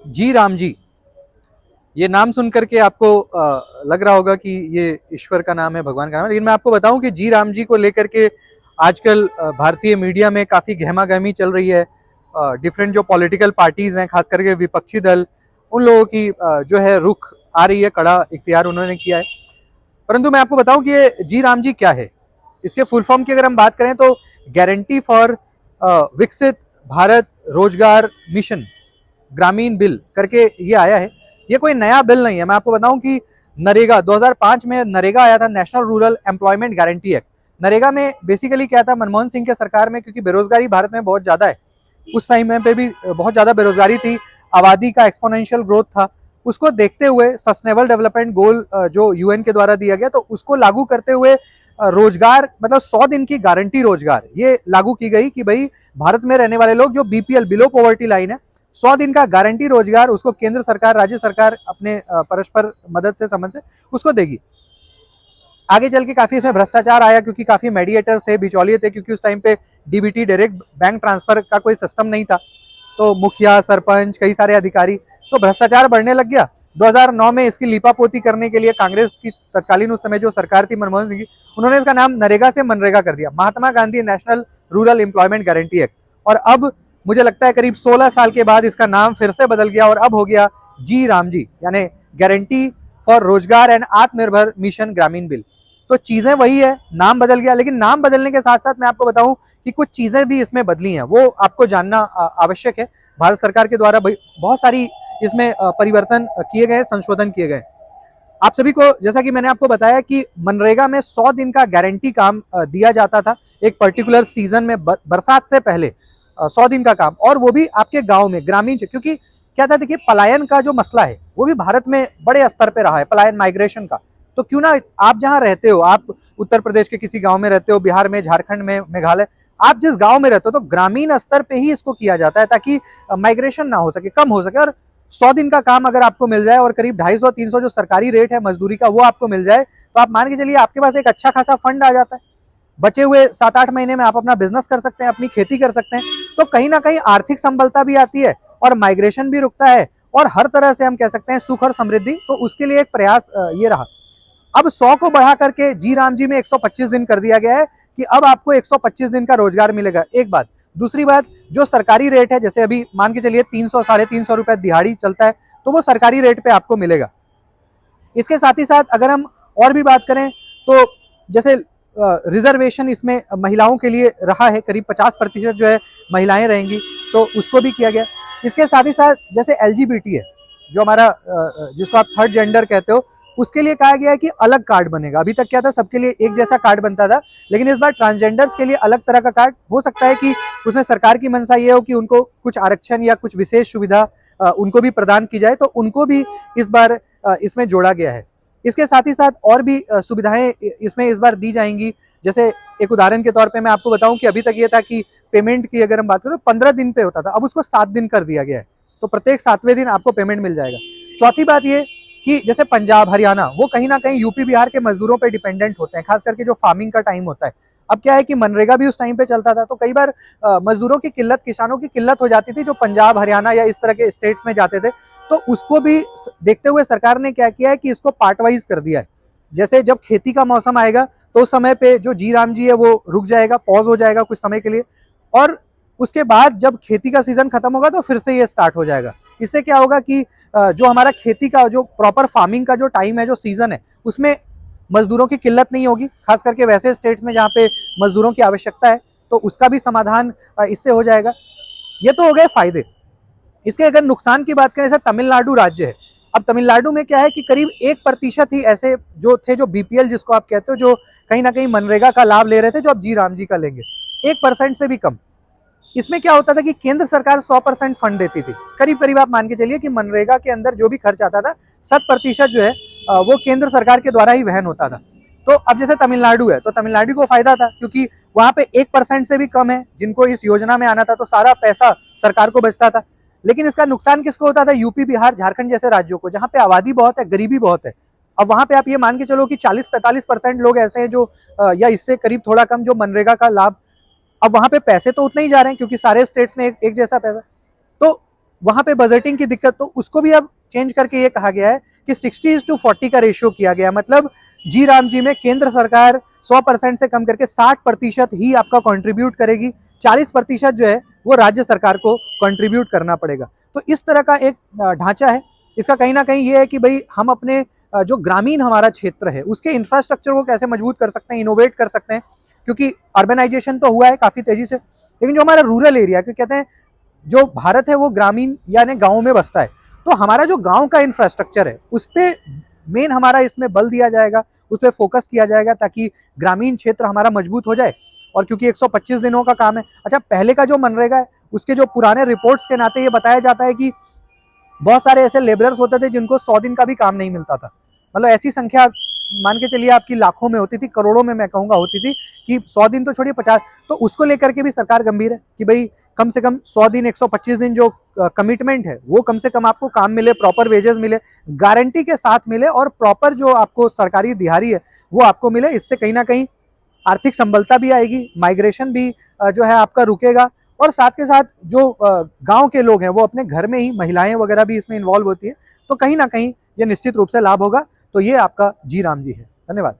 जी राम जी, ये नाम सुन करके आपको लग रहा होगा कि ये ईश्वर का नाम है, भगवान का नाम है। लेकिन मैं आपको बताऊं कि जी राम जी को लेकर के आजकल भारतीय मीडिया में काफ़ी गहमा-गहमी चल रही है। डिफरेंट जो पॉलिटिकल पार्टीज़ हैं, खास करके विपक्षी दल, उन लोगों की जो है रुख आ रही है, कड़ा इख्तियार उन्होंने किया है। परंतु मैं आपको बताऊं कि ये जी राम जी क्या है। इसके फुल फॉर्म की अगर हम बात करें तो गारंटी फॉर विकसित भारत रोजगार मिशन ग्रामीण बिल करके ये आया है। ये कोई नया बिल नहीं है। मैं आपको बताऊं कि नरेगा 2005 में नरेगा आया था, national rural employment guarantee act. NREGA में बेसिकली क्या था, मनमोहन सिंह के सरकार में क्योंकि बेरोजगारी भारत में बहुत ज़्यादा है, उस टाइम पे भी बहुत ज़्यादा बेरोजगारी थी, आबादी का एक्सपोनेंशियल ग्रोथ था। उसको देखते हुए सस्टेनेबल डेवलपमेंट गोल जो यूएन के द्वारा दिया गया, तो उसको लागू करते हुए रोजगार मतलब 100 दिन की गारंटी रोजगार ये लागू की गई कि भाई भारत में रहने वाले लोग जो बीपीएल बिलो पॉवर्टी लाइन है, 100 दिन का गारंटी रोजगार उसको केंद्र सरकार राज्य सरकार अपने परस्पर मदद से संबंध से उसको देगी। आगे चल के काफी इसमें भ्रष्टाचार आया क्योंकि काफी मेडिएटर्स थे, बिचौलिए थे, क्योंकि उस टाइम पे डीबीटी डायरेक्ट बैंक ट्रांसफर का कोई सिस्टम नहीं था। तो मुखिया, सरपंच, कई सारे अधिकारी, तो भ्रष्टाचार बढ़ने लग गया। 2009 में इसकी लीपापोती करने के लिए कांग्रेस की तत्कालीन उस समय जो सरकार थी मनमोहन सिंह की, उन्होंने इसका नाम नरेगा से मनरेगा कर दिया, Mahatma Gandhi national rural employment guarantee act. और अब मुझे लगता है करीब 16 साल के बाद इसका नाम फिर से बदल गया और अब हो गया जी राम जी, यानी गारंटी फॉर रोजगार एंड आत्मनिर्भर मिशन ग्रामीण बिल। तो चीजें वही है, नाम बदल गया, लेकिन नाम बदलने के साथ साथ मैं आपको बताऊं कि कुछ चीजें भी इसमें बदली हैं, वो आपको जानना आवश्यक है। भारत सरकार के द्वारा बहुत सारी इसमें परिवर्तन किए गए, संशोधन किए गए। आप सभी को, जैसा कि मैंने आपको बताया कि मनरेगा में 100 दिन का गारंटी काम दिया जाता था एक पर्टिकुलर सीजन में, बरसात से पहले 100 दिन का काम, और वो भी आपके गांव में, ग्रामीण, क्योंकि क्या था, देखिए पलायन का जो मसला है वो भी भारत में बड़े स्तर पे रहा है, पलायन माइग्रेशन का। तो क्यों ना आप जहां रहते हो, आप उत्तर प्रदेश के किसी गांव में रहते हो, बिहार में, झारखंड में, मेघालय, आप जिस गांव में रहते हो, तो ग्रामीण स्तर पे ही इसको किया जाता है ताकि माइग्रेशन ना हो सके, कम हो सके। और 100 दिन का काम अगर आपको मिल जाए और करीब 250-300 जो सरकारी रेट है मजदूरी का वो आपको मिल जाए, तो आप मान के चलिए आपके पास एक अच्छा खासा फंड आ जाता है। बचे हुए 7-8 महीने में आप अपना बिजनेस कर सकते हैं, अपनी खेती कर सकते हैं। तो कहीं ना कहीं आर्थिक संबलता भी आती है और माइग्रेशन भी रुकता है, और हर तरह से हम कह सकते हैं सुख और समृद्धि। तो उसके लिए एक प्रयास ये रहा। अब 100 को बढ़ा करके जी राम जी में 125 दिन कर दिया गया है कि अब आपको 125 दिन का रोजगार मिलेगा, एक बात। दूसरी बात, जो सरकारी रेट है, जैसे अभी मान के चलिए 300 350 रुपए दिहाड़ी चलता है, तो वो सरकारी रेट पे आपको मिलेगा। इसके साथ ही साथ अगर हम और भी बात करें तो जैसे रिजर्वेशन इसमें महिलाओं के लिए रहा है, करीब 50% जो है महिलाएं रहेंगी, तो उसको भी किया गया। इसके साथ ही साथ जैसे एलजीबीटी है, जो हमारा जिसको आप थर्ड जेंडर कहते हो, उसके लिए कहा गया है कि अलग कार्ड बनेगा। अभी तक क्या था, सबके लिए एक जैसा कार्ड बनता था, लेकिन इस बार ट्रांसजेंडर्स के लिए अलग तरह का कार्ड हो सकता है कि उसमें सरकार की मंशा ये हो कि उनको कुछ आरक्षण या कुछ विशेष सुविधा उनको भी प्रदान की जाए, तो उनको भी इस बार इसमें जोड़ा गया है। इसके साथ ही साथ और भी सुविधाएं इसमें इस बार दी जाएंगी। जैसे एक उदाहरण के तौर पे मैं आपको बताऊं कि अभी तक ये था कि पेमेंट की अगर हम बात करें 15 दिन पे होता था, अब उसको 7 दिन कर दिया गया है, तो प्रत्येक 7वें दिन आपको पेमेंट मिल जाएगा। चौथी बात ये कि जैसे पंजाब, हरियाणा, वो कहीं ना कहीं यूपी बिहार के मजदूरों पर डिपेंडेंट होते हैं, खास करके जो फार्मिंग का टाइम होता है। अब क्या है कि मनरेगा भी उस टाइम पे चलता था, तो कई बार मजदूरों की किल्लत, किसानों की किल्लत हो जाती थी जो पंजाब, हरियाणा या इस तरह के स्टेट्स में जाते थे। तो उसको भी देखते हुए सरकार ने क्या किया है कि इसको पार्ट वाइज कर दिया है। जैसे जब खेती का मौसम आएगा तो उस समय पे जो जी राम जी है वो रुक जाएगा, पॉज हो जाएगा कुछ समय के लिए, और उसके बाद जब खेती का सीजन खत्म होगा तो फिर से ये स्टार्ट हो जाएगा। इससे क्या होगा कि जो हमारा खेती का जो प्रॉपर फार्मिंग का जो टाइम है, जो सीजन है, उसमें मजदूरों की किल्लत नहीं होगी, खास करके वैसे स्टेट्स में जहाँ पे मजदूरों की आवश्यकता है, तो उसका भी समाधान इससे हो जाएगा। ये तो हो गए फायदे। इसके अगर नुकसान की बात करें, जैसे तमिलनाडु राज्य है, अब तमिलनाडु में क्या है कि करीब 1% ही ऐसे जो थे, जो बीपीएल जिसको आप कहते हो, जो कहीं ना कहीं मनरेगा का लाभ ले रहे थे, जो अब जी राम जी का लेंगे, 1% से भी कम। इसमें क्या होता था कि केंद्र सरकार 100% फंड देती थी, करीब करीब आप मान के चलिए कि मनरेगा के अंदर जो भी खर्च आता था 100% जो है वो केंद्र सरकार के द्वारा ही वहन होता था। तो अब जैसे तमिलनाडु है, तो तमिलनाडु को फायदा था क्योंकि वहां पे 1% से भी कम है जिनको इस योजना में आना था, तो सारा पैसा सरकार को बचता था। लेकिन इसका नुकसान किसको होता था? यूपी, बिहार, झारखंड जैसे राज्यों को, जहाँ पे आबादी बहुत है, गरीबी बहुत है। अब वहां पे आप ये मान के चलो कि 40-45% लोग ऐसे हैं जो या इससे करीब थोड़ा कम, जो मनरेगा का लाभ, अब वहां पे पैसे तो उतने ही जा रहे हैं क्योंकि सारे स्टेट्स में एक जैसा पैसा। तो वहां पे बजटिंग की दिक्कत, तो उसको भी अब चेंज करके ये कहा गया है कि 60:40 का रेशियो किया गया। मतलब जी राम जी में केंद्र सरकार 100% से कम करके 60% ही आपका कंट्रीब्यूट करेगी, 40% जो है वो राज्य सरकार को कंट्रीब्यूट करना पड़ेगा। तो इस तरह का एक ढांचा है। इसका कहीं ना कहीं ये है कि भाई हम अपने जो ग्रामीण हमारा क्षेत्र है उसके इंफ्रास्ट्रक्चर को कैसे मजबूत कर सकते हैं, इनोवेट कर सकते हैं, क्योंकि अर्बनाइजेशन तो हुआ है काफी तेजी से, लेकिन जो हमारा रूरल एरिया, क्योंकि कहते हैं जो भारत है वो ग्रामीण यानी गांव में बसता है, तो हमारा जो गांव का इंफ्रास्ट्रक्चर है उस पर मेन हमारा इसमें बल दिया जाएगा, उस पर फोकस किया जाएगा ताकि ग्रामीण क्षेत्र हमारा मजबूत हो जाए। और क्योंकि 125 दिनों का काम है, अच्छा पहले का जो मनरेगा है उसके जो पुराने रिपोर्ट्स के नाते ये बताया जाता है कि बहुत सारे ऐसे लेबरर्स होते थे जिनको 100 दिन का भी काम नहीं मिलता था। मतलब ऐसी संख्या मान के चलिए आपकी लाखों में होती थी, करोड़ों में मैं कहूंगा होती थी, कि 100 दिन तो छोड़िए 50। तो उसको लेकर के भी सरकार गंभीर है कि भाई कम से कम 100 दिन 125 दिन जो कमिटमेंट है वो कम से कम आपको काम मिले, प्रॉपर वेजेस मिले, गारंटी के साथ मिले, और प्रॉपर जो आपको सरकारी दिहाड़ी है वो आपको मिले। इससे कहीं ना कहीं आर्थिक संबलता भी आएगी, माइग्रेशन भी जो है आपका रुकेगा, और साथ के साथ जो गांव के लोग हैं वो अपने घर में ही, महिलाएं वगैरह भी इसमें इन्वॉल्व होती है, तो कहीं ना कहीं ये निश्चित रूप से लाभ होगा। तो ये आपका जी राम जी है। धन्यवाद।